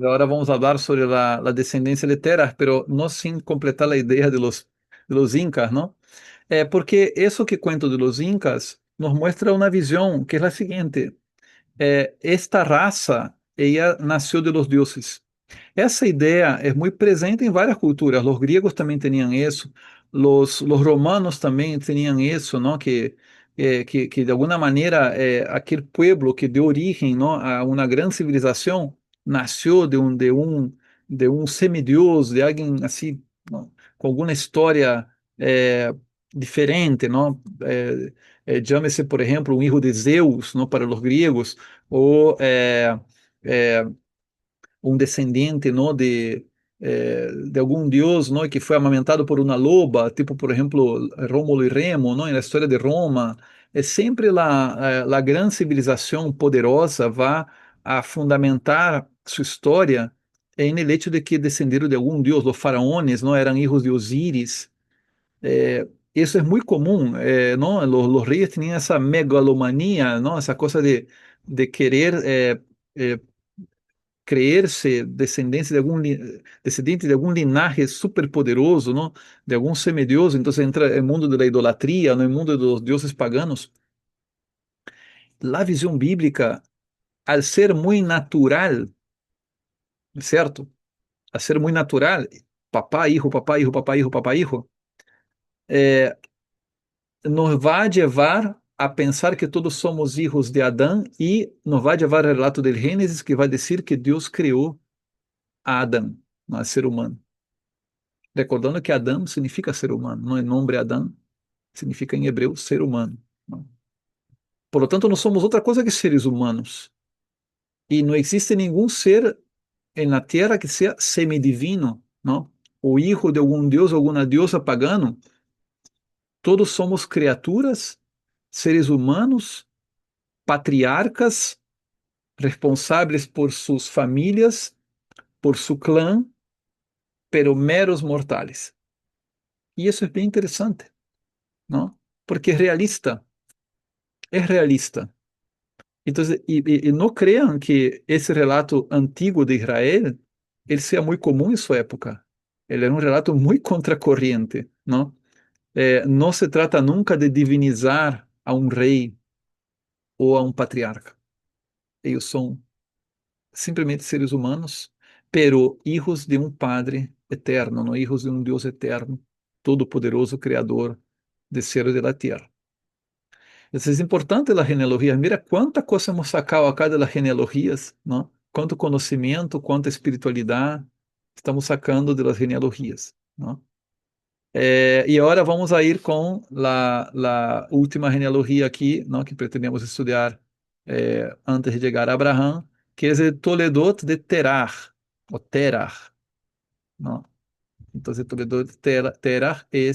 Ahora vamos a hablar sobre la descendencia de Terah, pero no sin completar la idea de los incas, ¿no? Porque eso que cuento de los incas nos muestra una visión que es la siguiente. Esta raza, ella nació de los dioses. Essa ideia é muito presente em várias culturas. Os gregos também tinham isso, os romanos também tinham isso, não? Que de alguma maneira aquele pueblo que deu origem, não, a uma grande civilização nasceu de um semideus, de alguém assim, não? Com alguma história diferente, não? Chame-se, por exemplo, um filho de Zeus, não, para os gregos, ou é, um descendente, não, de algum deus, não, que foi amamentado por uma loba, tipo, por exemplo, Rômulo e Remo, não, na história de Roma. É sempre a grande civilização poderosa vai a fundamentar sua história em el hecho de que descenderam de algum deus. Os faraones não eram filhos de Osíris. Isso é muito comum, não? Os reis tinham essa megalomania, não? Essa coisa de querer creerse descendente de algum linaje superpoderoso, ¿no? De algum semidioso, então entra no mundo da idolatria, no mundo dos deuses paganos. A visão bíblica, al ser muito natural, certo? Al ser muito natural, papá, hijo, papá, hijo, papá, hijo, papá, hijo, eh, nos vai levar a pensar que todos somos hijos de Adão e nos vai levar ao relato do Gênesis que vai dizer que Deus criou a Adão, não é ser humano. Recordando que Adão significa ser humano, não é nome Adão, significa em hebreu ser humano. Não? Por lo tanto, não somos outra coisa que seres humanos. E não existe nenhum ser na terra que seja semidivino, não? O hijo de algum deus, alguma deusa pagano. Todos somos criaturas, seres humanos, patriarcas, responsáveis por suas famílias, por seu clã, pero meros mortais. E isso é bem interessante, não? Porque é realista. É realista. Então, e não cream que esse relato antigo de Israel ele seja muito comum em sua época. Ele era um relato muito contracorrente, não? Não se trata nunca de divinizar a um rei ou a um patriarca. Eles são simplesmente seres humanos, pero hijos de um Padre eterno, não hijos de um Deus eterno, todo-poderoso, criador de céu e da terra. Isso é importante a genealogia. Mira quanta coisa hemos sacado acá de las genealogias, ¿no? Quanto conhecimento, quanta espiritualidade estamos sacando de las genealogias, ¿no? E agora vamos a ir com a última genealogia aqui, ¿no? Que pretendemos estudar antes de chegar a Abraham, que é o Toledot de Terah, o Terah, ¿no? Então, Toledot de Terah é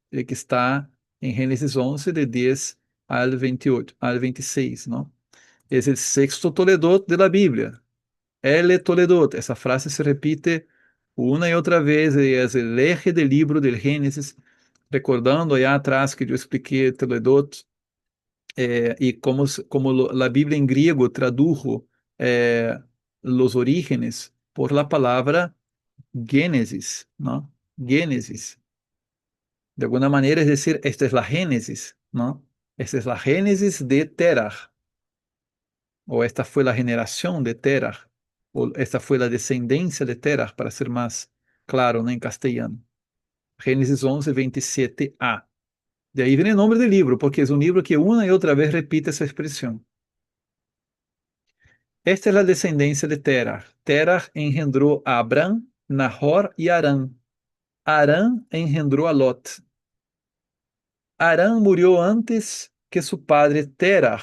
el que está en Génesis 11, de 10 al 28, al 26, ¿no? Es el sexto Toledot de la Biblia. El Toledot, esa frase se repite una y otra vez, y es el eje del libro del Génesis, recordando allá atrás que yo expliqué Toledot y cómo la Biblia en griego tradujo los orígenes por la palabra Génesis, ¿no? Génesis. De alguna manera, es decir, esta es la génesis, ¿no? Esta es la génesis de Terah, o esta fue la generación de Terah, o esta fue la descendencia de Terah, para ser más claro, ¿no? En castellano. Génesis 11, 27a. De ahí viene el nombre del libro, porque es un libro que una y otra vez repite esa expresión. Esta es la descendencia de Terah. Terah engendró a Abram, Nahor y Arán. Arán engendró a Lot. Arán murió antes que su padre Terah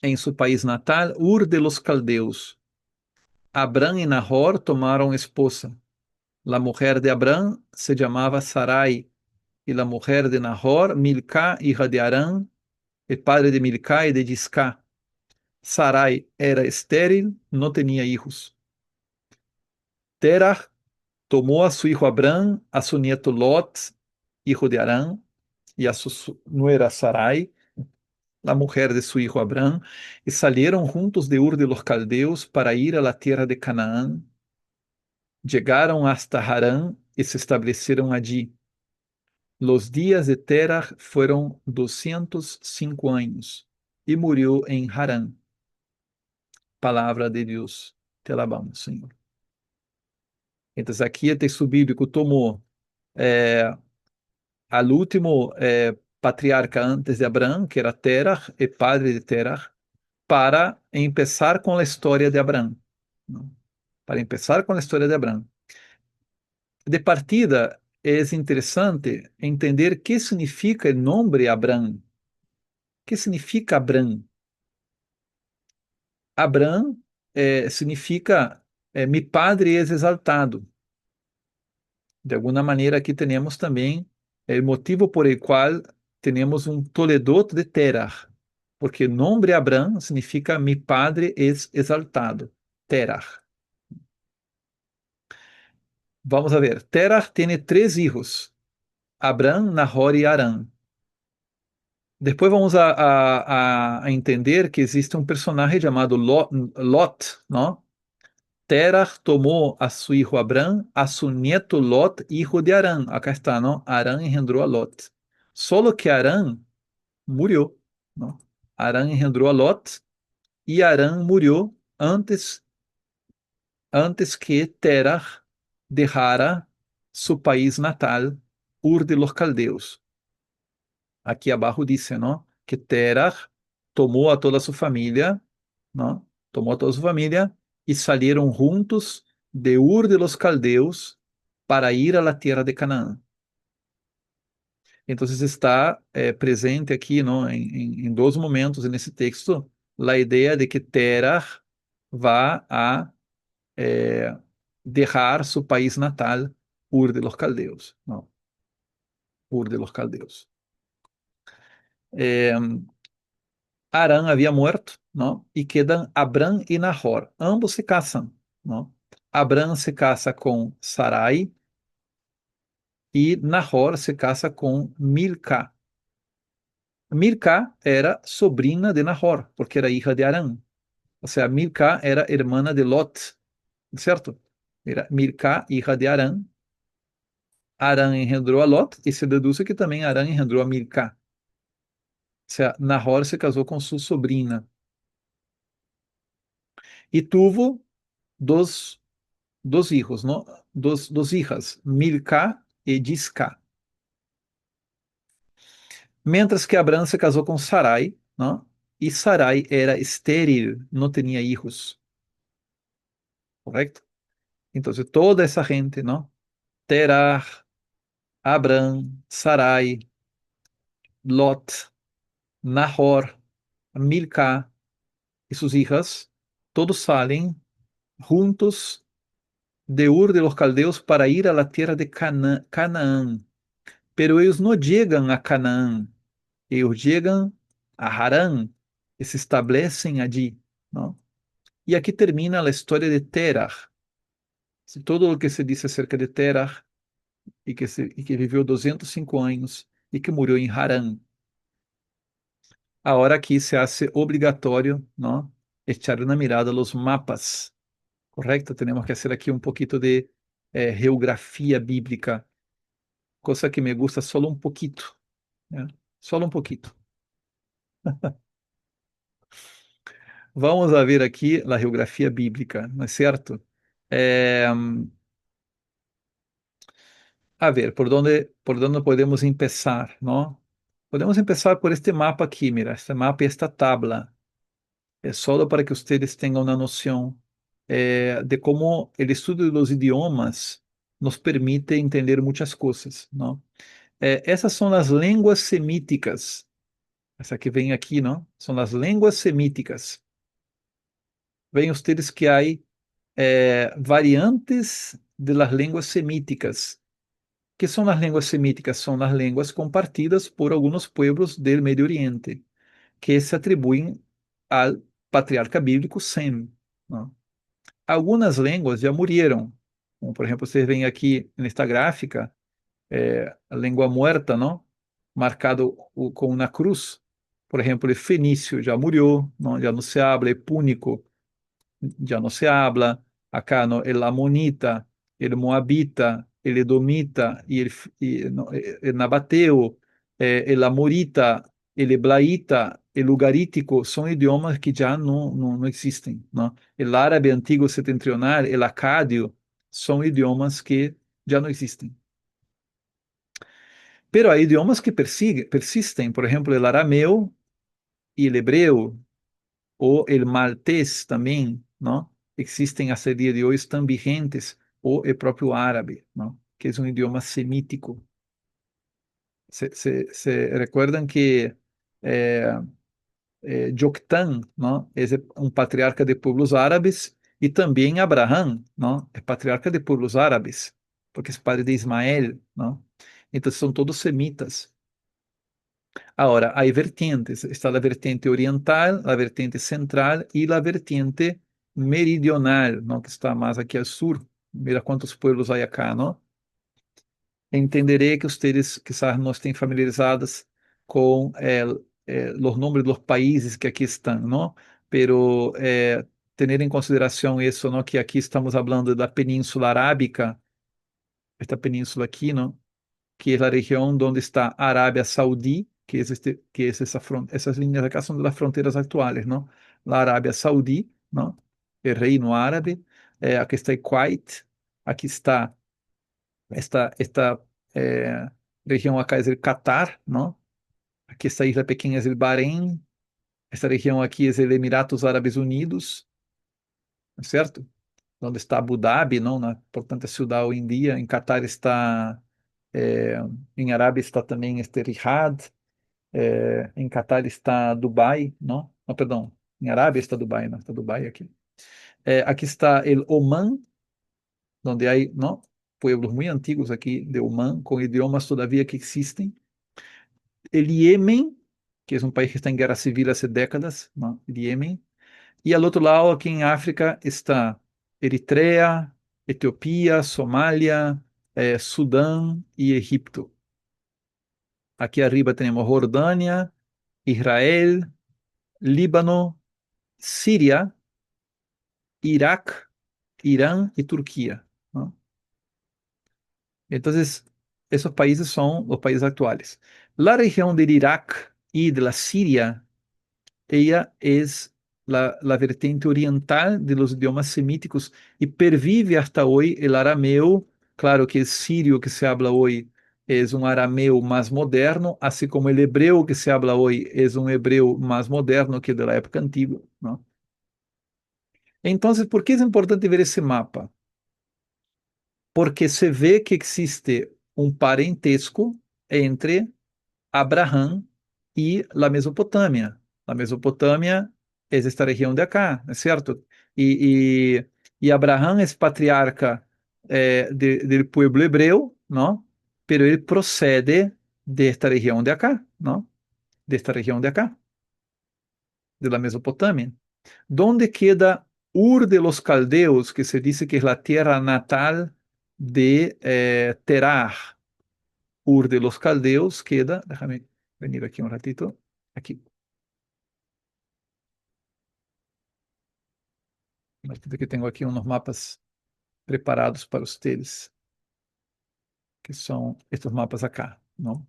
em seu país natal, Ur de los Caldeus. Abram e Nahor tomaram esposa. La mujer de Abram se chamava Sarai, e la mujer de Nahor, Milcá, hija de Arán, el padre de Milcá e de Discá. Sarai era estéril, não tinha hijos. Terah tomou a su hijo Abram, a su nieto Lot, hijo de Arán, e a su nuera Sarai, la mujer de su hijo Abraham, y salieron juntos de Ur de los Caldeos para ir a la tierra de Canaán. Llegaron hasta Harán y se establecieron allí. Los días de Terah fueron 205 años y murió en Harán. Palavra de Deus. Te alabamos, Senhor. Então, aqui o texto bíblico tomou al último patriarca antes de Abraham, que era Terah, e padre de Terah, para empezar com a história de Abraham. ¿No? Para empezar com a história de Abraham. De partida, é interessante entender o que significa o nome Abraham. O que significa Abraham? Abraham significa mi padre es exaltado. De alguma maneira, aqui temos também o motivo por el qual temos um Toledot de Terah, porque o nome Abraham significa mi padre es exaltado. Terah. Vamos a ver. Terah tem três filhos: Abraham, Nahor e Harã. Depois vamos a entender que existe um personagem chamado Lot, não? Terah tomou a su hijo Abraham, a su nieto Lot, hijo de Arán. Acá está, ¿no? Arán engendró a Lot. Solo que Arán murió, ¿no? Arán engendró a Lot y Arán murió antes que Terah dejara su país natal, Ur de los Caldeos. Aqui abaixo dice, ¿no? Que Terah tomou a toda su familia, ¿no? Tomou a toda su familia y salieron juntos de Ur de los Caldeos para ir a la tierra de Canaán. Então está presente aqui, ¿no? Em dois momentos nesse texto, a ideia de que Terah vai a deixar seu país natal, Ur de los Caldeos, ¿no? Ur de los Caldeos. Arã havia muerto, ¿no? E quedan Abraham e Nahor. Ambos se casam, ¿no? Abraham se casa com Sarai e Nahor se casa com Milcá. Milcá era sobrinha de Nahor, porque era hija de Arã. Ou seja, Milcá era irmã de Lot, certo? Era Milcá, hija de Arã. Arã engendrou a Lot e se deduz que também Arã engendrou a Milcá. Ou seja, Nahor se casou com sua sobrinha. E tuvo dos hijos, ¿no? Dos hijas, Milcá e Discá. Mientras que Abraham se casou com Sarai, ¿no? E Sarai era estéril, não tinha hijos. Correto? Então, toda essa gente, ¿no? Terah, Abraham, Sarai, Lot, Nahor, Milcá e suas hijas, todos saem juntos de Ur de los Caldeos para ir a la tierra de Canaán. Pero eles não chegam a Canaã, eles chegam a Harã e se estabelecem ali, não? E aqui termina a história de Terah. Todo o que se disse acerca de Terah e que viveu 205 anos e que morreu em Harã. Agora aqui se hace obrigatório, não? Echar uma mirada nos mapas, correto? Temos que fazer aqui um pouquinho de geografia bíblica, coisa que me gusta só um pouquinho, né? Só um pouquinho. Vamos a ver aqui a geografia bíblica, não é certo? É, a ver, por onde podemos começar, não? Podemos começar por este mapa aqui, mira, este mapa e esta tabla. É só para que vocês tenham uma noção de como o estudo dos idiomas nos permite entender muitas coisas, não? Essas são as línguas semíticas. Essa que vem aqui, não? São as línguas semíticas. Veem vocês que há variantes de las línguas semíticas. Que são as línguas semíticas? São as línguas compartidas por alguns pueblos do Medio Oriente, que se atribuem ao patriarca bíblico Sem. Não? Algumas línguas já morreram. Como, por exemplo, vocês veem aqui nesta gráfica, a língua muerta, não? Marcado com uma cruz. Por ejemplo, el fenicio ya murió, ¿no? Ya no se habla, el púnico ya no se habla. Acá, ¿no? El amonita, el moabita, el edomita no, el nabateo, el amorita, el heblaíta, el ugarítico, son idiomas que ya no existen, ¿no? El árabe antiguo setentrional, el acadio, son idiomas que ya no existen. Pero hay idiomas que persisten, por ejemplo, el arameo y el hebreo, o el maltés também, não? Existem hasta el día de hoy, están vigentes, o el propio árabe, ¿no? Que es un idioma semítico. Se recuerdan que eh, Joktan, ¿no? Es un patriarca de pueblos árabes, y también Abraham, ¿no? Es patriarca de pueblos árabes, porque es padre de Ismael, ¿no? Entonces son todos semitas. Ahora, hay vertientes. Está la vertiente oriental, la vertiente central y la vertiente meridional, ¿no? Que está más aquí al sur. Mira cuántos pueblos hay acá, ¿no? Entenderé que ustedes quizás no estén familiarizados con los nombres de los países que aquí están, ¿no? Pero tener en consideración eso, ¿no? Que aquí estamos hablando de la península arábica, esta península aquí, ¿no? Que es la región donde está Arabia Saudí, que es esas líneas de acá son de las fronteras actuales, ¿no? La Arabia Saudí, ¿no? El reino árabe, aquí está el Kuwait, aquí está esta eh, región acá es el Qatar, ¿no? Aquí esta isla pequeña es el Bahrein, esta región aquí es el Emiratos Árabes Unidos, ¿no es cierto? Donde está Abu Dhabi, ¿no? Una importante ciudad hoy en día. En Qatar está, eh, en Arabia está también este Riyadh, en Qatar está Dubai, ¿no? No, perdón, en Arabia está Dubai, ¿no? Está Dubai aquí. Aquí está el Oman, donde hay, ¿no? Pueblos muy antiguos aquí de Oman, con idiomas todavía que existen. El Yemen, que es un país que está en guerra civil hace décadas, ¿no? El Yemen. Y al otro lado, aquí en África, está Eritrea, Etiopía, Somalia, Sudán y Egipto. Aquí arriba tenemos Jordania, Israel, Líbano, Siria, Irak, Irán y Turquía, ¿no? Entonces, esos países son los países actuales. La región del Irak y de la Siria, ella es la vertiente oriental de los idiomas semíticos y pervive hasta hoy el arameo. Claro que el sirio que se habla hoy es un arameo más moderno, así como el hebreo que se habla hoy es un hebreo más moderno que de la época antigua, ¿no? Entonces, ¿por qué es importante ver ese mapa? Porque se ve que existe un parentesco entre Abraham y la Mesopotamia. La Mesopotamia es esta región de acá, ¿no es cierto? Y, y, y Abraham es patriarca del pueblo hebreo, ¿no? Pero él procede de esta región de acá, ¿no? De esta región de acá, de la Mesopotamia. ¿Dónde queda Ur de los Caldeos, que se dice que es la tierra natal de Terah? Ur de los Caldeos queda, déjame venir aquí un ratito, aquí, un ratito que tengo aquí unos mapas preparados para ustedes, que son estos mapas acá, ¿no?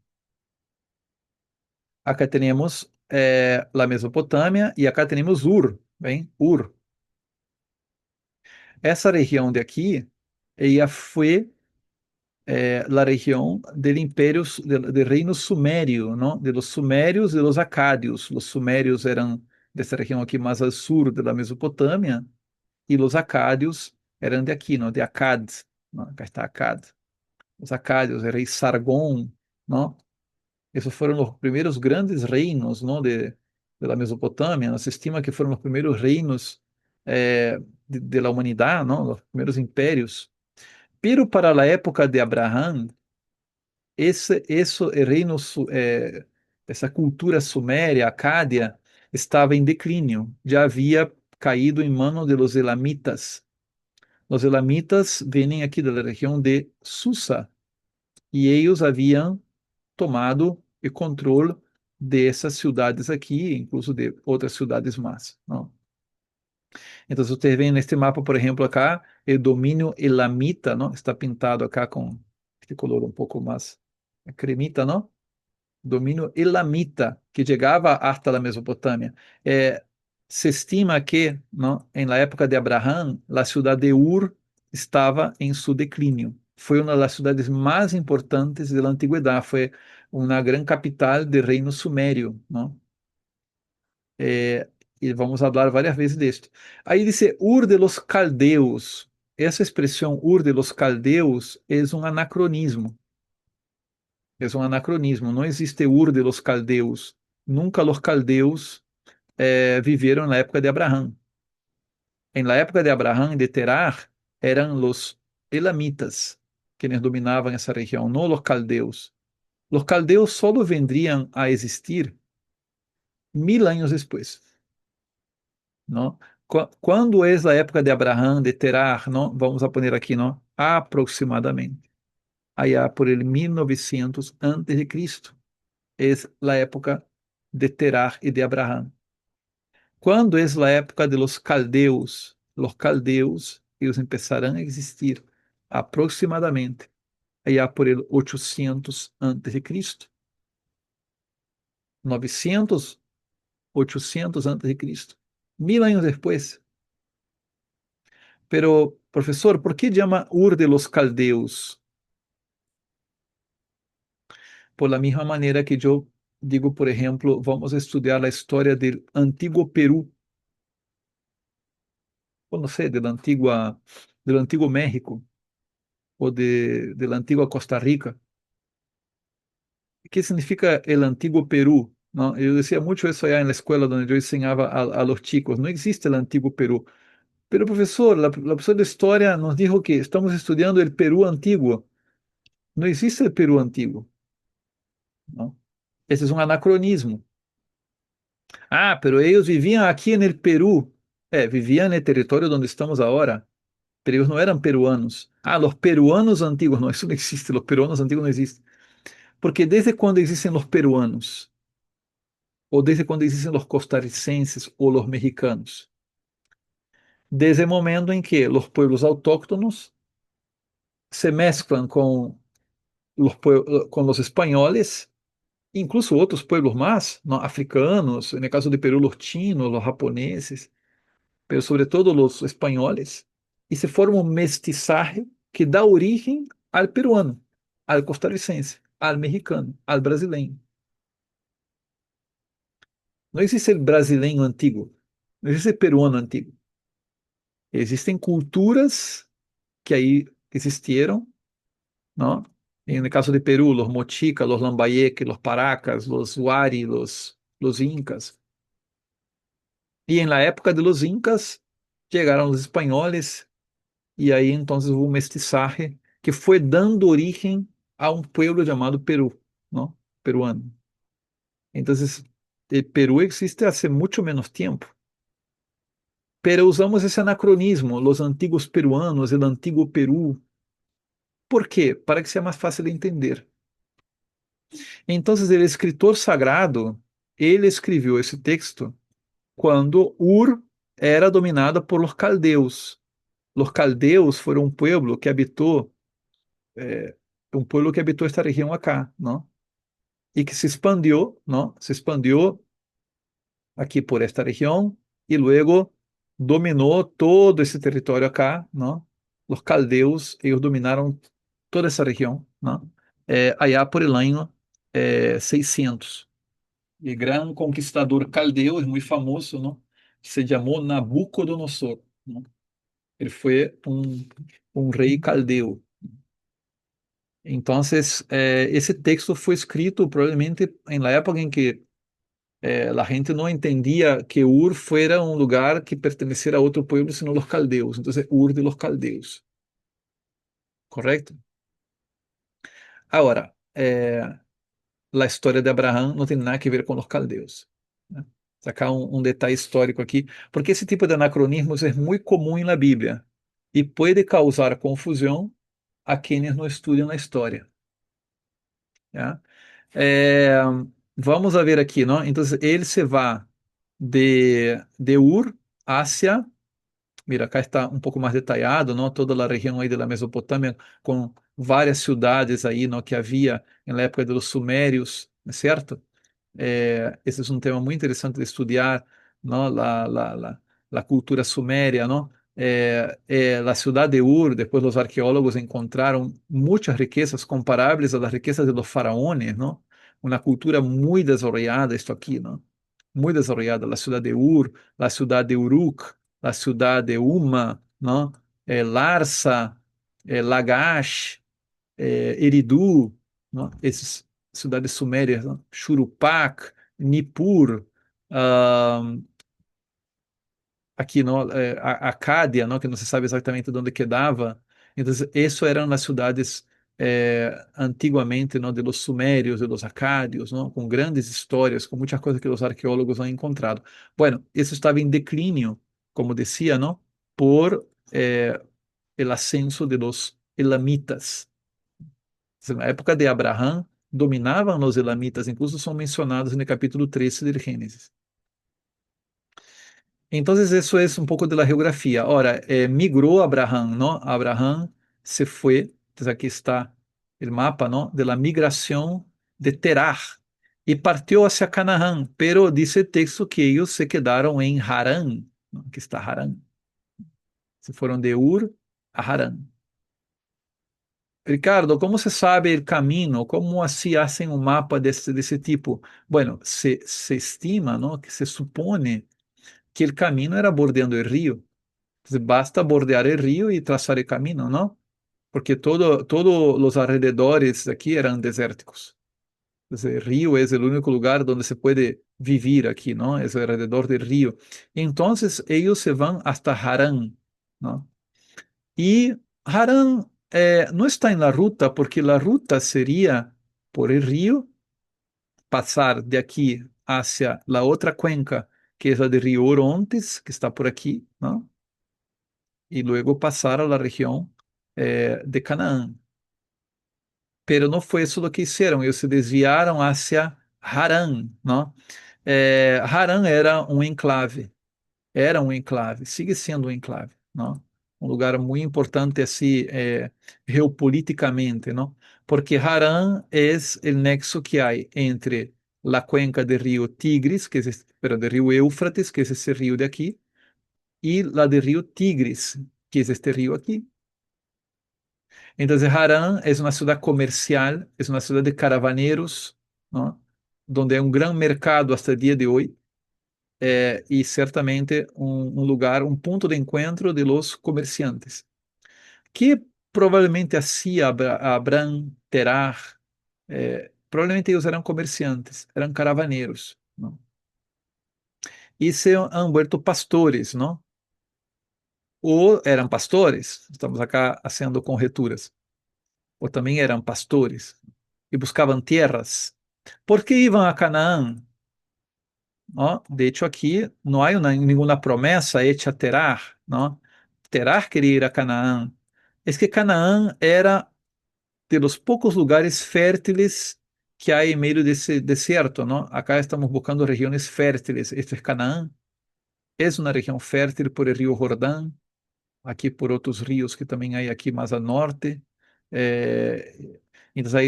Acá tenemos la Mesopotamia y acá tenemos Ur, ¿ven? Ur. Esa región de aquí, ella fue la región del imperio, del reino sumerio, ¿no? De los sumerios y de los acadios. Los sumerios eran de esta región aquí más al sur de la Mesopotamia y los acadios eran de aquí, ¿no? De Akkad, ¿no? Acá está Akkad. Los acadios, el rey Sargón, ¿no? Esos fueron los primeros grandes reinos, ¿no? De la Mesopotamia. ¿No? Se estima que fueron los primeros reinos de la humanidad, ¿no? Los primeros imperios. Pero para la época de Abraham, el reino, essa cultura suméria, acádia, estava em declínio. Já havia caído em manos de los elamitas. Os elamitas vêm aqui da região de Susa e eles haviam tomado o controle dessas cidades aqui, incluso de outras cidades más, ¿no? Então, você vê neste mapa, por exemplo, acá, o domínio elamita, ¿no? Está pintado acá com este color um pouco mais cremita, ¿no? Domínio elamita, que chegava hasta a Mesopotâmia. Se estima que, ¿no? En la época de Abraham, a cidade de Ur estava em seu declínio. Foi uma das cidades mais importantes da antiguidade, foi uma grande capital do reino sumério, ¿no? E vamos falar várias vezes disto. Aí dice Ur de los Caldeus. Essa expressão Ur de los Caldeus é um anacronismo. É um anacronismo. Não existe Ur de los Caldeus. Nunca los caldeus viveram na época de Abraham. Em la época de Abraham e de Terah, eram los elamitas quienes dominavam essa região, não los caldeus. Los caldeus solo vendrían a existir 1000 anos depois. Não? Quando é a época de Abraham, de Terah, não? Vamos a poner aqui, não? Aproximadamente. Allá por el 1900 antes de Cristo. É a época de Terah e de Abraham. Quando é a época de los caldeus, eles começarão a existir aproximadamente allá por el 800 antes de Cristo. 900, 800 antes de Cristo. 1000 anos depois. Pero, professor, por que chama Ur de los Caldeus? Por la misma maneira que eu digo, por exemplo, vamos estudar a história do antigo Peru, ou não sei, do antigo México, ou de la antigua Costa Rica. O que significa o antigo Peru? Não, eu dizia muito isso aí na escola onde eu ensinava a los chicos. Não existe o antigo Peru. Pero, professor, a professora de história nos dijo que estamos estudando o Peru antigo. Não existe o Peru antigo. Não? Esse é um anacronismo. Ah, pero eles viviam aqui no Peru. Viviam no território onde estamos agora. Pero eles não eram peruanos. Ah, os peruanos antigos. Não, isso não existe. Os peruanos antigos não existem. Porque desde quando existem os peruanos? Ou desde quando existem os costarricenses ou os mexicanos? Desde o momento em que os pueblos autóctonos se mesclam com os espanhóis, incluso outros pueblos mais, não, africanos, no caso de Peru, os chinos, os japoneses, mas sobretudo os espanhóis, e se forma um mestiçaje que dá origem ao peruano, ao costarricense, ao mexicano, ao brasileiro. Não existe o brasileiro antigo, não existe o peruano antigo. Existem culturas que aí existiram, não? E no caso de Peru, los mochicas, los lambayeques, los paracas, los huari, los incas. E em la época de los incas, chegaram os espanhóis, e aí então houve um mestiçaje que foi dando origem a um pueblo chamado Peru, não? Peruano. Então, Peru existe há muito menos tempo. Pero usamos esse anacronismo, los antigos peruanos, el antigo Peru. ¿Por quê? Para que seja mais fácil de entender. Então, o escritor sagrado, ele escreveu esse texto quando Ur era dominada por los caldeus. Los caldeus foram um pueblo que habitou, esta região acá, não? E que se expandiu, não? Se expandiu aqui por esta região e luego dominou todo esse território acá, não? Los caldeus, eles dominaram toda essa região, não? Allá por el año 600. E grande conquistador caldeu, é muito famoso, não? Se chamou Nabucodonosor, não? Ele foi um rei caldeu. Então, esse texto foi escrito provavelmente na época em que a gente não entendia que Ur fuera um lugar que perteneciera a outro pueblo, sino los caldeus. Então, Ur de los caldeus. Correto? Agora, a história de Abraão não tem nada a ver com os caldeus, né? Sacar um detalhe histórico aqui, porque esse tipo de anacronismos é muito comum na Bíblia e pode causar confusão a quienes não estudam a história. Tá? vamos a ver aqui, ¿no? Entonces, él se va de Ur hacia, mira, acá está um pouco mais detalhado, ¿no? Toda a região aí da Mesopotâmia, com várias cidades aí, ¿no? Que havia na época dos sumérios, certo? Esse é um tema muito interessante de estudar, ¿no? La cultura suméria, ¿no? A cidade de Ur, depois os arqueólogos encontraram muitas riquezas comparáveis às riquezas de los faraones, ¿no? Uma cultura muito desarrollada, isto aqui, ¿no? Muito desarrollada. A cidade de Ur, a cidade de Uruk, a cidade de Uma, ¿no? Larsa, Lagash, Eridu, não? Essas cidades sumérias, não? Churupac, Nippur, ah, aqui não, Acádia, não? Que não se sabe exatamente de onde quedava. Então, isso eram as cidades antigamente, não? De los sumérios, de los acádios, não? Com grandes histórias, com muitas coisas que os arqueólogos han encontrado. Bueno, isso estava em declínio, como decía, não? Por el ascenso de los elamitas. Na época de Abraão, dominavam os elamitas, incluso são mencionados no capítulo 13 de Gênesis. Então, isso é um pouco da geografia. Ora, migrou Abraão, não? Abraão se foi, então aqui está o mapa, não? De la migração de Terah e partiu hacia Canaã, pero diz o texto que eles se quedaram em Harã, não? Aqui está Harã. Se foram de Ur a Harã. Ricardo, como se sabe o caminho? Como assim hacen um mapa desse tipo? Bueno, se estima, ¿no? Que se supone que o caminho era bordeando o rio. Entonces, basta bordear o rio e traçar o caminho, ¿no? Porque todos os alrededores aqui eram desérticos. Entonces, el río es el único lugar donde se puede vivir aquí, ¿no? Es alrededor del río. Entonces, ellos se van hasta Harán, ¿no? E Harã não está na ruta, porque a ruta seria por el rio, passar de aqui hacia a outra cuenca, que é a de Rio Orontes, que está por aqui, não? E luego passar a la região de Canaã. Pero não foi isso o que fizeram, eles se desviaram hacia Harã, não? Harã era um enclave, sigue sendo um enclave, não? Um lugar muito importante assim, geopoliticamente, não? Porque Harã é o nexo que há entre a cuenca do rio Tigris, que é pero do rio Éufrates, que é esse rio de aqui, e la do rio Tigris, que é este rio aqui. Então, Harã é uma cidade comercial, é uma cidade de caravaneros, não? Donde é um grande mercado até o dia de hoje e certamente um lugar, um ponto de encontro de los comerciantes, que provavelmente assim Abrão, Terah, provavelmente eles eram comerciantes, eram caravaneiros, não? E se han vuelto pastores, não? Ou eram pastores, estamos acá fazendo conjeturas, ou também eram pastores e buscavam terras. ¿Por que iam a Canaã? ¿No? De hecho, aquí no hay ninguna promesa hecha a Terah, ¿no? Terah quería ir a Canaán. Es que Canaán era de los pocos lugares fértiles que hay en medio de ese desierto, ¿no? Acá estamos buscando regiones fértiles. Esto es Canaán. Es una región fértil por el río Jordán, aqui por outros rios que também há aqui mais a norte. Então,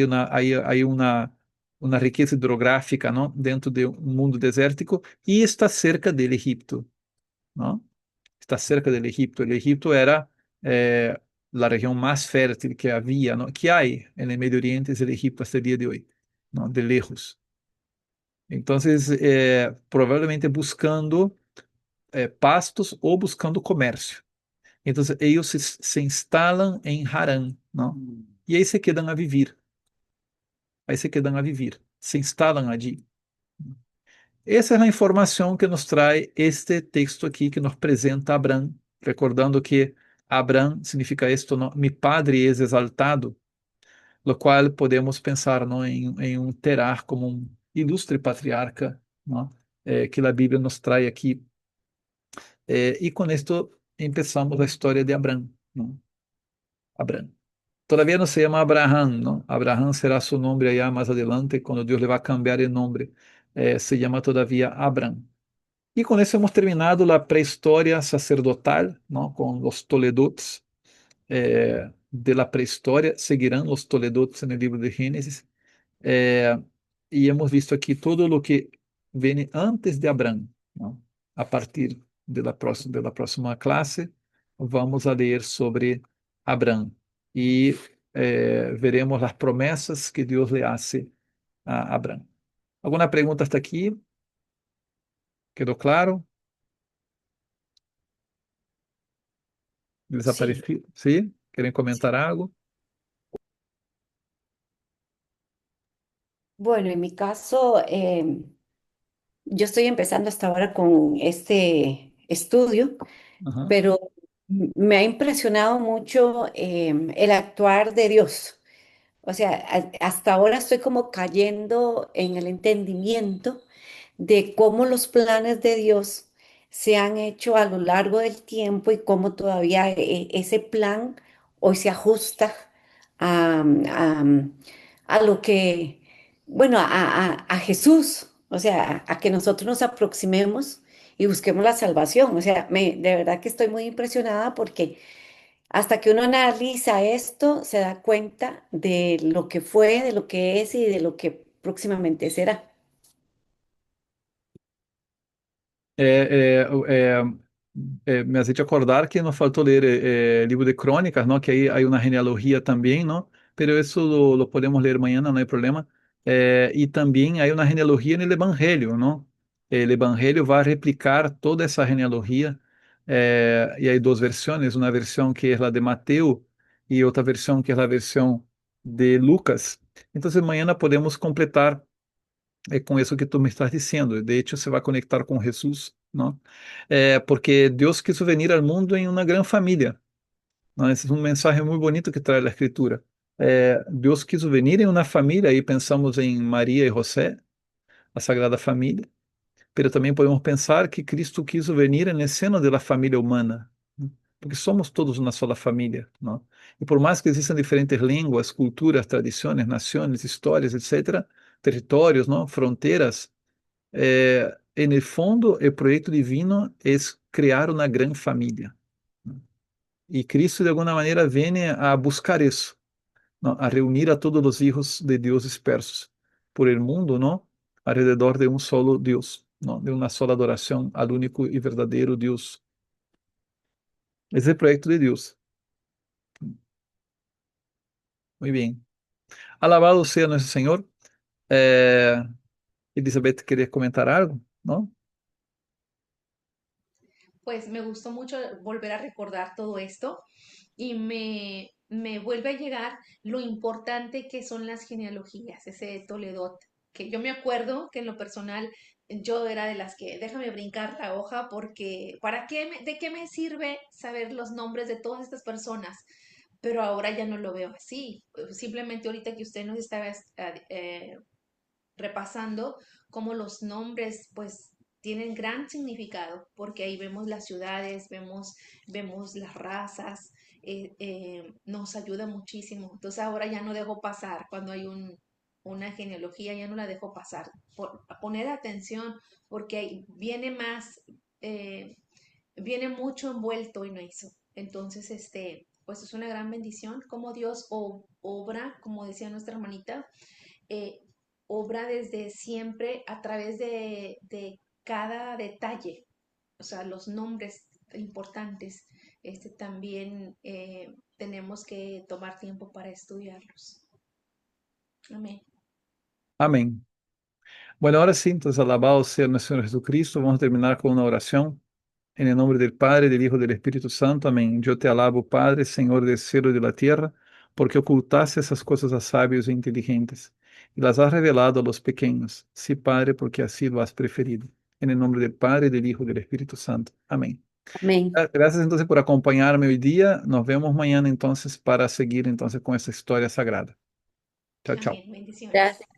aí uma riqueza hidrográfica, não? Dentro de um mundo desértico e está cerca do Egito, não? Está cerca do Egito. O Egito era a região mais fértil que havia, não? Que há no Medio Oriente, é o Egito até o dia de hoje, não? De lejos. Então, provavelmente buscando pastos ou buscando comércio. Então, eles se instalam em Harã, não? E aí se quedam a viver. Aí se quedam a viver. Se instalam allí. Essa é a informação que nos traz este texto aqui que nos apresenta Abrão, recordando que Abrão significa isto, não? Mi padre es exaltado, lo qual podemos pensar não? Em um Terah como um ilustre patriarca, não? Que a Bíblia nos traz aqui. E com isto, começamos a história de Abrão, não? Abrão. Todavía no se llama Abraham, ¿no? Abraham será su nombre allá más adelante, cuando Dios le va a cambiar el nombre. Se llama todavía Abraham. Y con eso hemos terminado la prehistoria sacerdotal, ¿no? Con los Toledotes de la prehistoria. Seguirán los Toledotes en el libro de Génesis. Eh, y hemos visto aquí todo lo que viene antes de Abraham, ¿no? A partir de la próxima clase, vamos a leer sobre Abraham y veremos las promesas que Dios le hace a Abraham. ¿Alguna pregunta hasta aquí? ¿Quedó claro? Sí, ¿Desapareció? ¿Sí? ¿Quieren comentar sí. algo? Bueno, en mi caso, yo estoy empezando hasta ahora con este estudio, Ajá. pero me ha impresionado mucho el actuar de Dios. O sea, hasta ahora estoy como cayendo en el entendimiento de cómo los planes de Dios se han hecho a lo largo del tiempo y cómo todavía ese plan hoy se ajusta a, a lo que, bueno, a Jesús, o sea, a que nosotros nos aproximemos y busquemos la salvación. O sea, de verdad que estoy muy impresionada porque hasta que uno analiza esto, se da cuenta de lo que fue, de lo que es y de lo que próximamente será. É, é, Me has hecho acordar que nos faltou ler el libro de Crónicas, ¿no? Que ahí hay una genealogía también, ¿no? Pero eso lo podemos leer mañana, no hay problema. Y también hay una genealogía en el Evangelio, ¿no? El Evangelio va a replicar toda esa genealogía. Y hay dos versiones, una versión que es la de Mateo y otra versión que es la versión de Lucas. Entonces mañana podemos completar com isso que tu me estás dizendo. De hecho, se vai conectar com Jesus, não? Porque Deus quis venir ao mundo em uma grande família. Não? Esse é um mensagem muito bonito que traz a Escritura. Deus quis venir em uma família, aí pensamos em Maria e José, a Sagrada Família, mas também podemos pensar que Cristo quis venir no seno da família humana, né? Porque somos todos uma só família, não? E por mais que existam diferentes línguas, culturas, tradições, nações, histórias, etc., territórios, não? Fronteiras, en el fondo, el proyecto divino es crear una gran familia, ¿no? Y Cristo, de alguna manera, viene a buscar eso, ¿no? A reunir a todos los hijos de Dios dispersos por el mundo, ¿no? Alrededor de un solo Dios, ¿no? De una sola adoración al único y verdadero Dios. Ese es el proyecto de Dios. Muy bien. Alabado sea nuestro Señor. Eh, Elizabeth, ¿querías comentar algo? ¿No? Pues me gustó mucho volver a recordar todo esto y me vuelve a llegar lo importante que son las genealogías, ese Toledot, que yo me acuerdo que en lo personal yo era de las que déjame brincar la hoja porque de qué me sirve saber los nombres de todas estas personas? Pero ahora ya no lo veo así. Simplemente ahorita que usted nos estaba repasando cómo los nombres pues tienen gran significado, porque ahí vemos las ciudades, vemos las razas, nos ayuda muchísimo. Entonces ahora ya no dejo pasar cuando hay una genealogía, ya no la dejo pasar. A poner atención porque ahí viene más, viene mucho envuelto en eso. Entonces, pues es una gran bendición como Dios obra, como decía nuestra hermanita, eh, obra desde siempre a través de cada detalle, o sea, los nombres importantes, también tenemos que tomar tiempo para estudiarlos. Amén. Amén. Bueno, ahora sí, entonces alabado sea nuestro Señor Jesucristo. Vamos a terminar con una oración. En el nombre del Padre, del Hijo y del Espíritu Santo. Amén. Yo te alabo, Padre, Señor del cielo y de la tierra, porque ocultaste esas cosas a sabios e inteligentes y las has revelado a los pequeños. Sí, Padre, porque así lo has preferido. En el nombre del Padre, del Hijo y del Espíritu Santo. Amén. Amén. Gracias entonces por acompañarme hoy día. Nos vemos mañana entonces para seguir entonces con esta historia sagrada. Chao, chao. Amén. Bendiciones. Gracias.